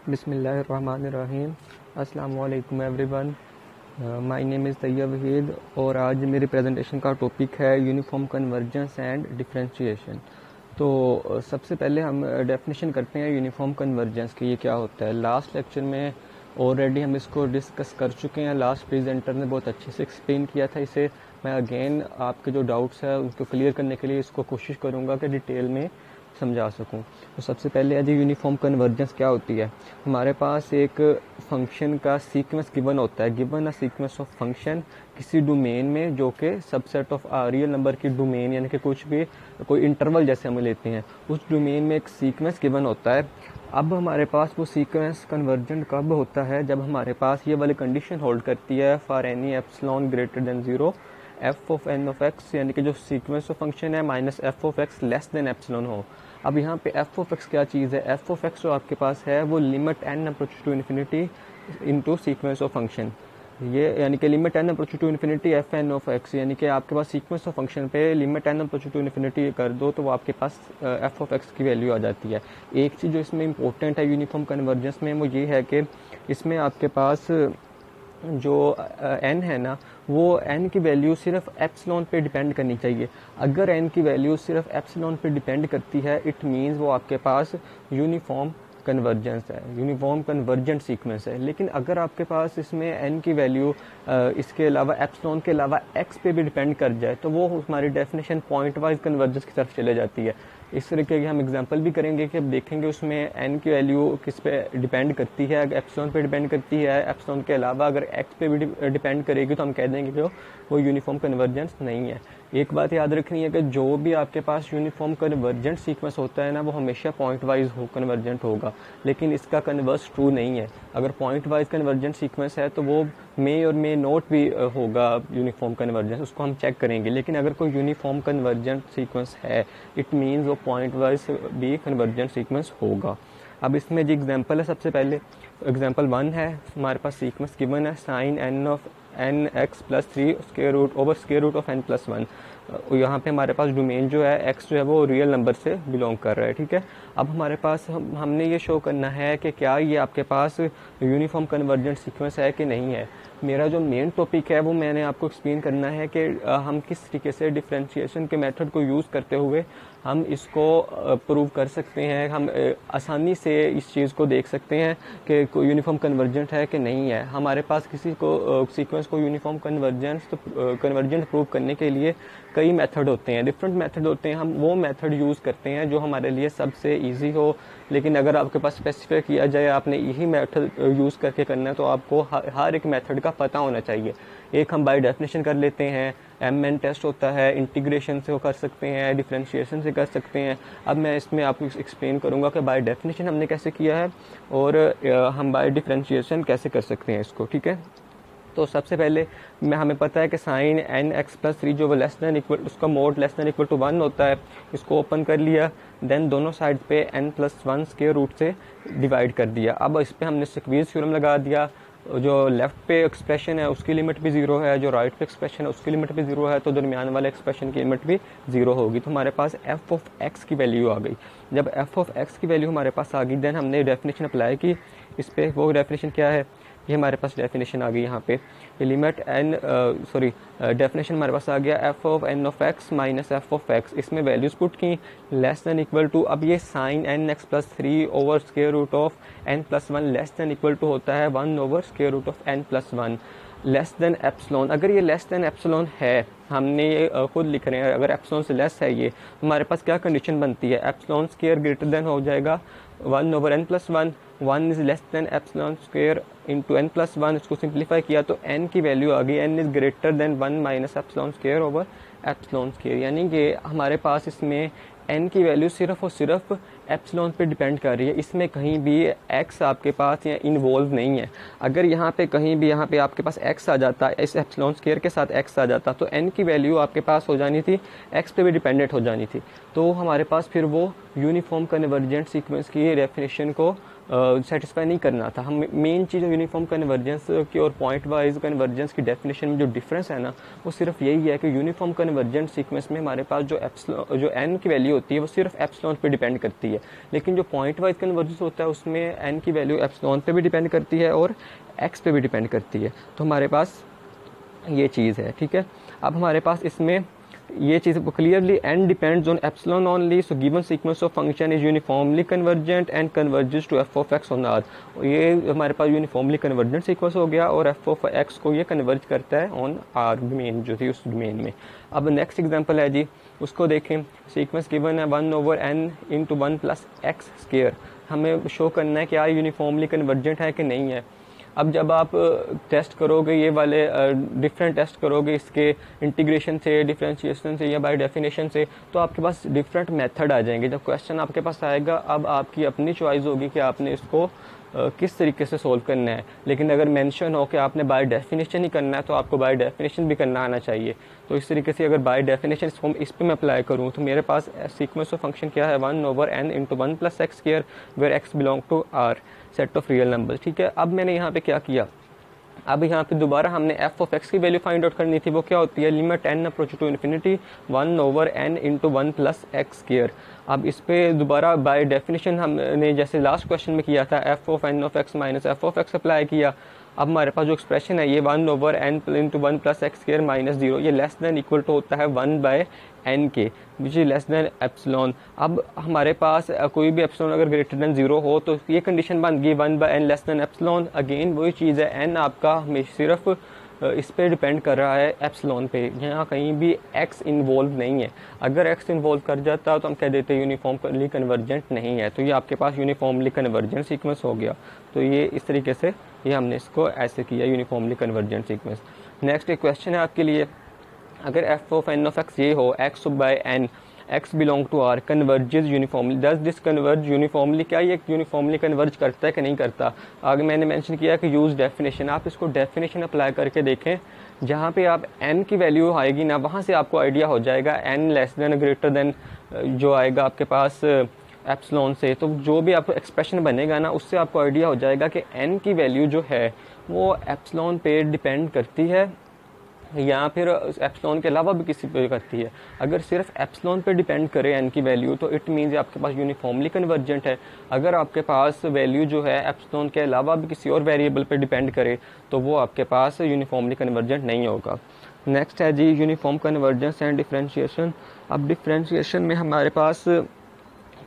बिस्मिल्लाहिर्रहमानिर्रहीम। अस्सलाम वालेकुम everyone. My name is Tayyab Waheed और आज मेरी प्रेजेंटेशन का टॉपिक है यूनिफॉर्म कन्वर्जेंस एंड डिफरेंशिएशन। तो सबसे पहले हम डेफिनेशन करते हैं यूनिफॉर्म कन्वर्जेंस की, ये क्या होता है। लास्ट लेक्चर में ऑलरेडी हम इसको डिस्कस कर चुके हैं, लास्ट प्रेजेंटर ने बहुत अच्छे से एक्सप्लेन किया था इसे। मैं अगेन आपके जो डाउट्स है उनको क्लियर करने के लिए इसको कोशिश करूँगा कि डिटेल में समझा सकूं। तो सबसे पहले आज यूनिफॉर्म कन्वर्जेंस क्या होती है। हमारे पास एक फंक्शन का सीक्वेंस गिवन होता है, given a sequence of function किसी डोमेन में जो कि सबसेट ऑफ रियल नंबर की डोमेन, यानी कि कुछ भी कोई इंटरवल जैसे हम लेते हैं, उस डोमेन में एक सीक्वेंस गिवन होता है। अब हमारे पास वो सीक्वेंस कन्वर्जेंट कब होता है, जब हमारे पास ये वाली कंडीशन होल्ड करती है for any epsilon greater than 0 F of N of X, यानी कि जो सीक्वेंस ऑफ फंक्शन है minus F of X less than epsilon हो। अब यहाँ पे एफ ऑफ एक्स क्या चीज़ है, एफ ऑफ एक्स जो आपके पास है वो limit N approach to infinity into sequence of function, ये यानी कि limit N approach to infinity F N of X, यानी कि आपके पास सीक्वेंस ऑफ फंक्शन पे limit N approach to infinity कर दो तो वो आपके पास एफ ऑफ एक्स की वैल्यू आ जाती है। एक चीज़ जो इसमें इंपॉर्टेंट है यूनिफॉर्म कन्वर्जेंस में वो ये है कि इसमें आपके पास जो n है ना, वो n की वैल्यू सिर्फ एप्सिलॉन पे डिपेंड करनी चाहिए। अगर n की वैल्यू सिर्फ एप्सिलॉन पे डिपेंड करती है, इट मीन्स वो आपके पास यूनिफॉर्म कन्वर्जेंस है, यूनिफॉर्म कन्वर्जेंट सीक्वेंस है। लेकिन अगर आपके पास इसमें n की वैल्यू इसके अलावा एप्सिलॉन के अलावा x पे भी डिपेंड कर जाए तो वो हमारी डेफिनेशन पॉइंट वाइज कन्वर्जेंस की तरफ चले जाती है। इस तरीके की हम एग्जांपल भी करेंगे कि अब देखेंगे उसमें n की वैल्यू किस पे डिपेंड करती है। अगर एप्सिलॉन पे डिपेंड करती है, एप्सिलॉन के अलावा अगर x पे भी डिपेंड करेगी तो हम कह देंगे कि वो यूनिफॉर्म कन्वर्जेंस नहीं है। एक बात याद रखनी है कि जो भी आपके पास यूनिफॉर्म कन्वर्जेंट सीक्वेंस होता है ना, वो हमेशा पॉइंट वाइज कन्वर्जेंट होगा, लेकिन इसका कन्वर्स ट्रू नहीं है। अगर पॉइंट वाइज कन्वर्जेंट सीक्वेंस है तो वो मे और मे नोट भी होगा यूनिफॉर्म कन्वर्जेंस, उसको हम चेक करेंगे। लेकिन अगर कोई यूनिफॉर्म कन्वर्जेंट सीक्वेंस है, इट मीन्स वो पॉइंट वाइज भी कन्वर्जेंट सीक्वेंस होगा। अब इसमें जो एग्जांपल है, सबसे पहले एग्जांपल 1 है, हमारे पास सीक्वेंस गिवन है sine N of N X plus 3 square root over square root of N plus 1। यहाँ पे हमारे पास डोमेन जो है एक्स जो है वो रियल नंबर से बिलोंग कर रहा है, ठीक है। अब हमारे पास हमने ये शो करना है कि क्या ये आपके पास यूनिफॉर्म कन्वर्जेंट सीक्वेंस है कि नहीं है। मेरा जो मेन टॉपिक है वो मैंने आपको एक्सप्लेन करना है कि हम किस तरीके से डिफरेंशिएशन के मेथड को यूज़ करते हुए हम इसको प्रूव कर सकते हैं। हम आसानी से इस चीज़ को देख सकते हैं कि कोई यूनिफॉर्म कन्वर्जेंट है कि नहीं है। हमारे पास किसी को सीक्वेंस को यूनिफॉर्म कन्वर्जेंट प्रूव करने के लिए कई मेथड होते हैं, डिफरेंट मेथड होते हैं। हम वो मेथड यूज़ करते हैं जो हमारे लिए सबसे ईजी हो। लेकिन अगर आपके पास स्पेसिफाई किया जाए आपने यही मेथड यूज़ करके करना है तो आपको हर एक मेथड का पता होना चाहिए। एक हम बाय डेफिनेशन कर लेते हैं, एम टेस्ट होता है, इंटीग्रेशन से वो कर सकते हैं, डिफरेंशिएशन से कर सकते हैं। अब मैं इसमें आपको एक्सप्लेन करूंगा कि बाय डेफिनेशन हमने कैसे किया है और हम बाय डिफरेंशिएशन कैसे कर सकते हैं इसको, ठीक है। तो सबसे पहले हमें पता है कि साइन एन एक्स प्लस 3 जो वो लेस देन इक्वल, उसका mod less than equal to 1 होता है। इसको ओपन कर लिया, देन दोनों साइड पे n प्लस 1 स्क्वायर रूट से डिवाइड कर दिया। अब इस पर हमने स्क्वीज थ्योरम लगा दिया। जो लेफ्ट पे एक्सप्रेशन है उसकी लिमिट भी 0 है, जो राइट पे एक्सप्रेशन है उसकी लिमिट भी 0 है, तो दरमियान वाले एक्सप्रेशन की लिमिट भी 0 होगी। तो हमारे पास एफ ऑफ एक्स की वैल्यू आ गई। जब एफ ऑफ एक्स की वैल्यू हमारे पास आ गई, देन हमने डेफिनेशन अप्लाई की इस पर। वो डेफिनेशन क्या है, ये हमारे पास डेफिनेशन आ गई। यहाँ पे लिमिट एन डेफिनेशन हमारे पास आ गया F of N of X minus F of X. इसमें वैल्यूज पुट की लेस देन इक्वल टू, अब ये sine N X plus 3 over square root of N plus 1 less than equal to होता है 1 over square root of N plus 1 less than epsilon. अगर ये less than epsilon है, हमने ये खुद लिख रहे हैं, अगर एप्सिलॉन से लेस है ये, हमारे पास क्या कंडीशन बनती है, एप्सिलॉन स्क्वायर ग्रेटर देन हो जाएगा 1 over N plus 1, 1 is less than epsilon square into N plus 1। इसको सिंप्लीफाई किया तो n की वैल्यू आ गई, n is greater than 1 minus epsilon square over epsilon square. यानी कि हमारे पास इसमें n की वैल्यू सिर्फ और सिर्फ एप्सिलॉन पे डिपेंड कर रही है। इसमें कहीं भी x आपके पास या इन्वॉल्व नहीं है। अगर यहाँ पे कहीं भी यहाँ पे आपके पास x आ जाता, इस एप्सिलॉन स्क्वायर के साथ x आ जाता, तो n की वैल्यू आपके पास हो जानी थी, x पे भी डिपेंडेंट हो जानी थी। तो हमारे पास फिर वो यूनिफॉर्म कन्वर्जेंट सीक्वेंस की डेफिनेशन को सेटिस्फाई नहीं करना था। हम मेन चीज़ यूनिफॉर्म कन्वर्जेंस की और पॉइंट वाइज कन्वर्जेंस की डेफिनेशन में जो डिफरेंस है ना, वो सिर्फ यही है कि यूनिफॉर्म कन्वर्जेंट सीक्वेंस में हमारे पास जो एन की वैल्यू होती है वो सिर्फ एप्सिलॉन पे डिपेंड करती है, लेकिन जो पॉइंट वाइज कन्वर्जेंस होता है उसमें एन की वैल्यू एप्सिलॉन पे भी डिपेंड करती है और एक्स पे भी डिपेंड करती है। तो हमारे पास ये चीज़ है, ठीक है। अब हमारे पास इसमें ये चीज़ clearly N depends on epsilon only, so given sequence of function is uniformly convergent and converges to F of X on R. ये हमारे पास यूनिफॉर्मली कन्वर्जेंट सीक्वेंस हो गया और एफ ऑफ एक्स को ये कन्वर्ज करता है ऑन आर डोमेन जो थी उस डोमेन में। अब नेक्स्ट एग्जांपल है जी, उसको देखें। सीक्वेंस गिवन है 1/n into 1 plus X square. हमें शो करना है कि यार यूनिफॉर्मली कन्वर्जेंट है कि नहीं है। अब जब आप टेस्ट करोगे ये वाले डिफरेंट टेस्ट करोगे इसके इंटीग्रेशन से, डिफरेंशिएशन से या बाय डेफिनेशन से, तो आपके पास डिफरेंट मेथड आ जाएंगे। जब क्वेश्चन आपके पास आएगा अब आपकी अपनी चॉइस होगी कि आपने इसको किस तरीके से सोल्व करना है, लेकिन अगर मेंशन हो कि आपने बाय डेफिनेशन ही करना है तो आपको बाय डेफिनेशन भी करना आना चाहिए। तो इस तरीके से अगर बाय डेफिनेशन इस पर मैं अप्लाई करूँ तो मेरे पास सीक्वेंस ऑफ फंक्शन क्या है 1/n into 1 plus X square where X belong to R set of real number, ठीक है। अब मैंने यहाँ पे क्या किया, अब यहाँ पे दोबारा हमने एफ ऑफ एक्स की वैल्यू फाइंड आउट करनी थी। वो क्या होती है, limit n approach to infinity 1/n into 1 plus X square. अब इस पे दोबारा बाय डेफिनेशन हमने जैसे लास्ट क्वेश्चन में किया था F of N of X minus F of X apply किया। अब हमारे पास जो एक्सप्रेशन है ये 1/n into 1 plus X square minus 0, ये लेस देन इक्वल टू होता है 1/n के, which is less than epsilon. अब हमारे पास कोई भी एप्सिलॉन अगर ग्रेटर देन 0 हो तो ये कंडीशन बन गई 1/n less than epsilon. Again वही चीज़ है, n आपका हमेशा सिर्फ इस पे डिपेंड कर रहा है एप्सिलॉन पे, यहाँ कहीं भी x इन्वॉल्व नहीं है। अगर x इन्वॉल्व कर जाता तो हम कह देते यूनिफॉर्मली कन्वर्जेंट नहीं है। तो ये आपके पास यूनिफॉर्मली कन्वर्जेंट सीक्वेंस हो गया। तो ये इस तरीके से ये हमने इसको ऐसे किया यूनिफॉर्मली कन्वर्जेंट सीक्वेंस। नेक्स्ट एक क्वेश्चन है आपके लिए, अगर F of N of X ये हो x by n x belong to r converges uniformly, does this converge uniformly, क्या ये यूनिफॉर्मली कन्वर्ज करता है कि नहीं करता। आगे मैंने मेंशन किया कि यूज डेफिनेशन, आप इसको डेफिनेशन अप्लाई करके देखें। जहाँ पे आप n की वैल्यू आएगी ना वहाँ से आपको आइडिया हो जाएगा n less than greater than जो आएगा आपके पास एप्सिलॉन से, तो जो भी आपको एक्सप्रेशन बनेगा ना उससे आपको आइडिया हो जाएगा कि n की वैल्यू जो है वो एप्सिलॉन पे डिपेंड करती है या फिर एप्सिलॉन के अलावा भी किसी पे करती है। अगर सिर्फ एप्सिलॉन पे डिपेंड करे n की वैल्यू तो इट मीन्स आपके पास यूनिफॉर्मली कन्वर्जेंट है। अगर आपके पास वैल्यू जो है एप्सिलॉन के अलावा भी किसी और वेरिएबल पे डिपेंड करे तो वो आपके पास यूनिफॉर्मली कन्वर्जेंट नहीं होगा। नेक्स्ट है जी यूनिफॉर्म कन्वर्जेंस एंड डिफरेंशिएशन। अब डिफरेंशिएशन में हमारे पास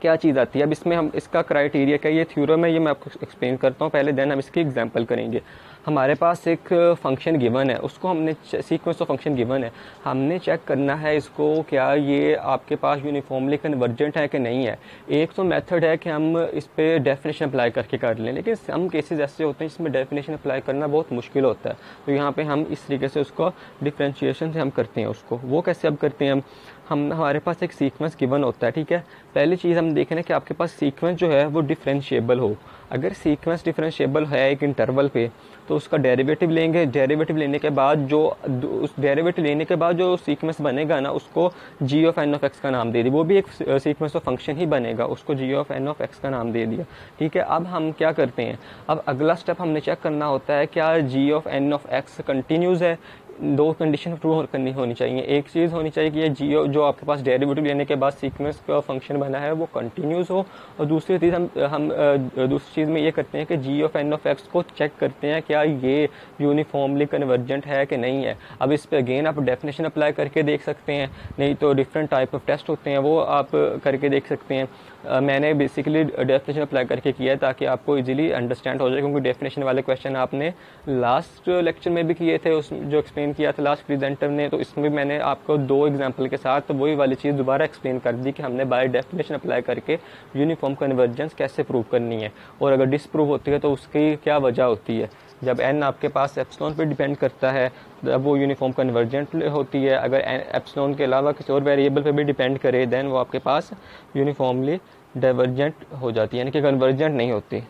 क्या चीज़ आती है, अब इसमें हम इसका क्राइटेरिया क्या, ये थ्योरम है, ये मैं आपको एक्सप्लेन करता हूँ पहले, देन हम इसकी एग्जांपल करेंगे। हमारे पास एक फंक्शन गिवन है, उसको हमने सीक्वेंस ऑफ फंक्शन गिवन है, हमने चेक करना है इसको क्या ये आपके पास यूनिफॉर्मली कन्वर्जेंट है कि नहीं है। एक तो मेथड है कि हम इस पर डेफिनेशन अप्लाई करके कर लें, लेकिन सम केसेस ऐसे होते हैं जिसमें डेफिनेशन अप्लाई करना बहुत मुश्किल होता है। तो यहाँ पे हम इस तरीके से उसको डिफरेंशिएशन से हम करते हैं उसको। वो कैसे अब करते हैं हम हमारे पास एक सीक्वेंस गिवन होता है, ठीक है। पहली चीज़ हम देख रहे हैं कि आपके पास सीक्वेंस जो है वो डिफरेंशिएबल हो। अगर सीक्वेंस डिफरेंशिएबल है एक इंटरवल पे तो उसका डेरिवेटिव लेंगे, डेरिवेटिव लेने के बाद जो उस डेरिवेटिव लेने के बाद जो सीक्वेंस बनेगा ना उसको g of n of x का नाम दे दिया, वो भी एक सीक्वेंस ऑफ फंक्शन ही बनेगा, उसको g of n of x का नाम दे दिया, ठीक है। अब हम क्या करते हैं, अब अगला स्टेप हमने चेक करना होता है क्या g of n of x continuous है। दो कंडीशन ट्रू करनी होनी चाहिए, एक चीज़ होनी चाहिए कि ये जी जो आपके पास डेरिवेटिव लेने के बाद सीक्वेंस का फंक्शन बना है वो कंटिन्यूस हो, और दूसरी चीज़ हम दूसरी चीज़ में ये करते हैं कि जी ऑफ एन ऑफ एक्स को चेक करते हैं क्या ये यूनिफॉर्मली कन्वर्जेंट है कि नहीं है। अब इस पर अगेन आप डेफिनेशन अप्लाई करके देख सकते हैं, नहीं तो डिफरेंट टाइप ऑफ टेस्ट होते हैं वो आप करके देख सकते हैं। मैंने बेसिकली डेफिनेशन अप्लाई करके किया है ताकि आपको इजीली अंडरस्टैंड हो जाए, क्योंकि डेफिनेशन वाले क्वेश्चन आपने लास्ट लेक्चर में भी किए थे, उस जो एक्सप्लेन किया था लास्ट प्रेजेंटर ने, तो इसमें भी मैंने आपको दो एग्जांपल के साथ वही वाली चीज़ दोबारा एक्सप्लेन कर दी कि हमने बाय डेफिनेशन अप्लाई करके यूनिफॉर्म कन्वर्जेंस कैसे प्रूव करनी है, और अगर डिसप्रूव होती है तो उसकी क्या वजह होती है। जब n आपके पास एप्सिलॉन पे डिपेंड करता है तब वो यूनिफॉर्म कन्वर्जेंट होती है, अगर एप्सिलॉन के अलावा किसी और वेरिएबल पे भी डिपेंड करे देन वो आपके पास यूनिफॉर्मली डाइवर्जेंट हो जाती है, यानी कि कन्वर्जेंट नहीं होती।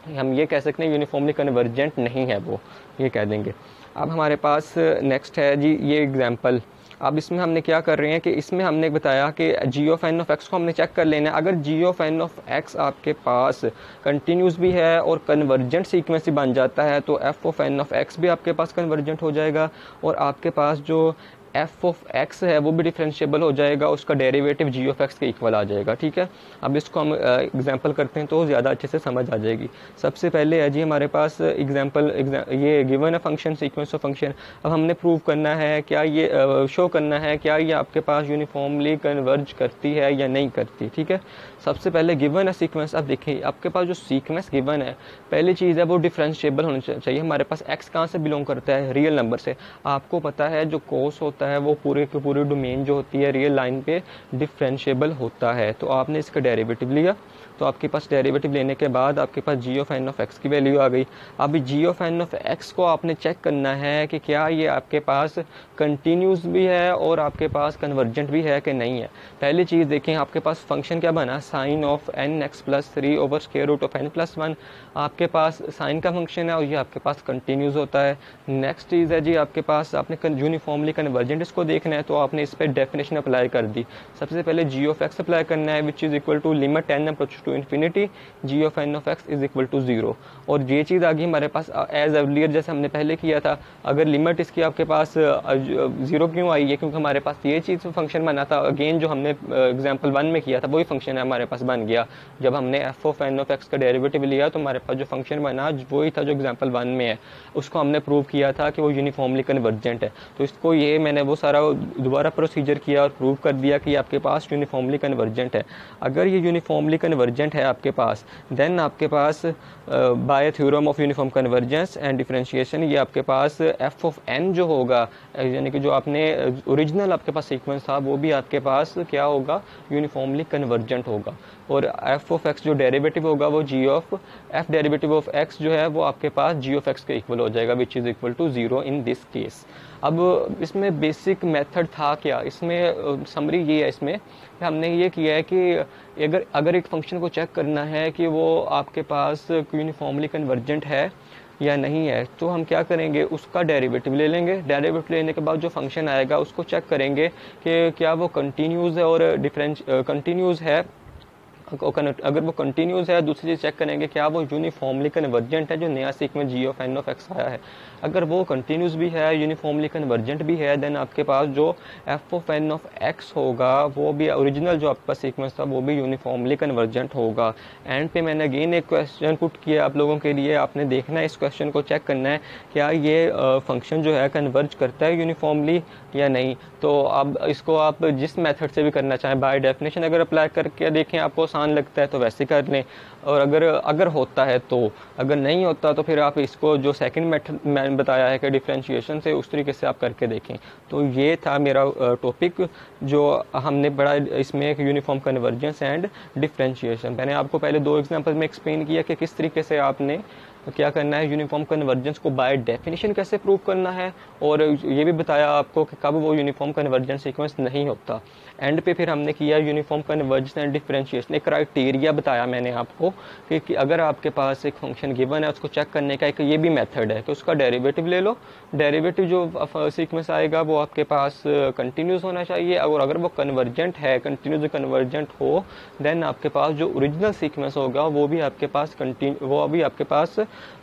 हम ये कह सकते हैं यूनिफॉर्मली कन्वर्जेंट नहीं है वो, ये कह देंगे। अब हमारे पास नेक्स्ट है जी ये एग्जांपल, अब इसमें हमने क्या कर रहे हैं कि इसमें हमने बताया कि जी ऑफ एन ऑफ एक्स को हमने चेक कर लेना है। अगर जी ऑफ एन ऑफ एक्स आपके पास कंटिन्यूस भी है और कन्वर्जेंट सीक्वेंस ही बन जाता है तो F of N of X भी आपके पास कन्वर्जेंट हो जाएगा, और आपके पास जो एफ ऑफ एक्स है वो भी डिफरेंशिएबल हो जाएगा, उसका डेरिवेटिव जी ऑफ एक्स के इक्वल आ जाएगा। ठीक है, अब इसको हम एग्जांपल करते हैं तो ज़्यादा अच्छे से समझ आ जाएगी। सबसे पहले है जी हमारे पास एग्जांपल, ये गिवन है फंक्शन, सीक्वेंस ऑफ फंक्शन। अब हमने प्रूव करना है क्या ये शो करना है क्या ये आपके पास यूनिफॉर्मली कन्वर्ज करती है या नहीं करती। ठीक है, सबसे पहले गिवन है सीक्वेंस। अब देखिए आपके पास जो सीक्वेंस गिवन है, पहली चीज़ है वो डिफरेंशिएबल होना चाहिए। हमारे पास एक्स कहाँ से बिलोंग करता है, रियल नंबर से। आपको पता है जो कोस होता है वो पूरे के पूरे डोमेन जो होती है रियल लाइन पे डिफरेंशिएबल होता है। तो आपने इसका डेरिवेटिव लिया, तो आपके पास डेरिवेटिव लेने के बाद आपके पास G of N of X की वैल्यू आ गई। अब जी ऑफ एन ऑफ एक्स को आपने चेक करना है कि क्या ये आपके पास कंटिन्यूस भी है और आपके पास कन्वर्जेंट भी है कि नहीं है। पहली चीज़ देखें, आपके पास फंक्शन क्या बना, sine of N X plus 3 over square root of N plus 1। आपके पास साइन का फंक्शन है और ये आपके पास कंटिन्यूस होता है। नेक्स्ट चीज़ है जी आपके पास, आपने यूनिफॉर्मली कन्वर्जेंट इसको देखना है तो आपने इस पर डेफिनेशन अप्लाई कर दी। सबसे पहले जी ऑफ एक्स अप्लाई करना है which is equal to limit N approach to infinity G of N of X is equal to 0। और ये चीज़ आ गई हमारे पास एज अर्लियर जैसे हमने पहले किया था। अगर लिमिट इसकी आपके पास 0 क्यों आई है, क्योंकि हमारे पास ये चीज़ फंक्शन बना था। अगेन जो हमने एग्जाम्पल 1 में किया था वही फंक्शन है हमारे पास बन गया। जब हमने F of N of X का डेरिवेटिव लिया तो हमारे पास जो फंक्शन बना वही था जो एग्जाम्पल 1 में है। उसको हमने प्रूव किया था कि वो यूनिफॉर्मली कन्वर्जेंट है। तो इसको ये मैंने वो सारा दोबारा प्रोसीजर किया और प्रूव कर दिया कि आपके पास यूनिफॉर्मली कन्वर्जेंट है। अगर ये यूनिफॉर्मली कन्वर्जेंट है आपके पास, देन आपके पास by theorem of uniform convergence and differentiation ये आपके पास एफ ऑफ एन जो होगा, यानी कि जो आपने ओरिजिनल आपके पास सीक्वेंस था वो भी आपके पास क्या होगा, यूनिफॉर्मली कन्वर्जेंट होगा। और एफ ऑफ एक्स जो डेरिवेटिव होगा वो G of F derivative of X जो है वो आपके पास जी ऑफ एक्स के इक्वल हो जाएगा which is equal to 0 in this case. अब इसमें बेसिक मेथड था क्या, इसमें समरी ये है इसमें हमने ये किया है कि अगर एक फंक्शन को चेक करना है कि वो आपके पास यूनिफॉर्मली कन्वर्जेंट है या नहीं है, तो हम क्या करेंगे, उसका डेरिवेटिव ले लेंगे। डेरिवेटिव लेने के बाद जो फंक्शन आएगा उसको चेक करेंगे कि क्या वो कंटिन्यूस है और कंटिन्यूस है। अगर वो कंटिन्यूस है, दूसरी चीज़ चेक करेंगे क्या वो यूनिफॉर्मली कन्वर्जेंट है, जो नया sequence G of N of X आया है। अगर वो कंटिन्यूस भी है, यूनिफॉर्मली कन्वर्जेंट भी है, देन आपके पास जो F of N of X होगा वो भी ओरिजिनल जो आपके पास सीक्वेंस था वो भी यूनिफॉर्मली कन्वर्जेंट होगा। एंड पे मैंने अगेन एक क्वेश्चन पुट किया आप लोगों के लिए, आपने देखना है इस क्वेश्चन को चेक करना है क्या ये फंक्शन जो है कन्वर्ज करता है यूनिफॉर्मली या नहीं। तो अब इसको आप जिस मेथड से भी करना चाहें, बाय डेफिनेशन अगर अप्लाई करके देखें आपको आसान लगता है तो वैसे कर लें, और अगर होता है तो, अगर नहीं होता तो फिर आप इसको जो सेकंड मेथड मैंने बताया है कि डिफरेंशिएशन से, उस तरीके से आप करके देखें। तो ये था मेरा टॉपिक जो हमने पढ़ा इसमें, एक यूनिफॉर्म कन्वर्जेंस एंड डिफरेंशिएशन। मैंने आपको पहले 2 एग्जांपल में एक्सप्लेन किया कि किस तरीके से आपने क्या करना है, यूनिफॉर्म कन्वर्जेंस को बाय डेफिनेशन कैसे प्रूव करना है, और ये भी बताया आपको कि कब वो यूनिफॉर्म कन्वर्जेंस सीक्वेंस नहीं होता। एंड पे फिर हमने किया यूनिफॉर्म कन्वर्जेंस एंड डिफरेंशिएशन, एक क्राइटेरिया बताया मैंने आपको कि अगर आपके पास एक फंक्शन गिवन है उसको चेक करने का एक ये भी मेथड है कि उसका डेरिवेटिव ले लो। डेरिवेटिव जो सीक्वेंस आएगा वो आपके पास कंटिन्यूस होना चाहिए, और अगर वो कन्वर्जेंट है, कंटिन्यूस कन्वर्जेंट हो, देन आपके पास जो ओरिजिनल सीक्वेंस होगा वो भी आपके पास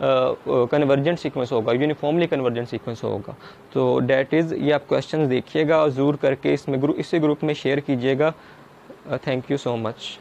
कन्वर्जेंट सीक्वेंस होगा, यूनिफॉर्मली कन्वर्जेंट सीक्वेंस होगा। तो डेट इज़, ये आप क्वेश्चन देखिएगा और ज़रूर करके इसी ग्रुप में शेयर कीजिएगा। Thank you so much.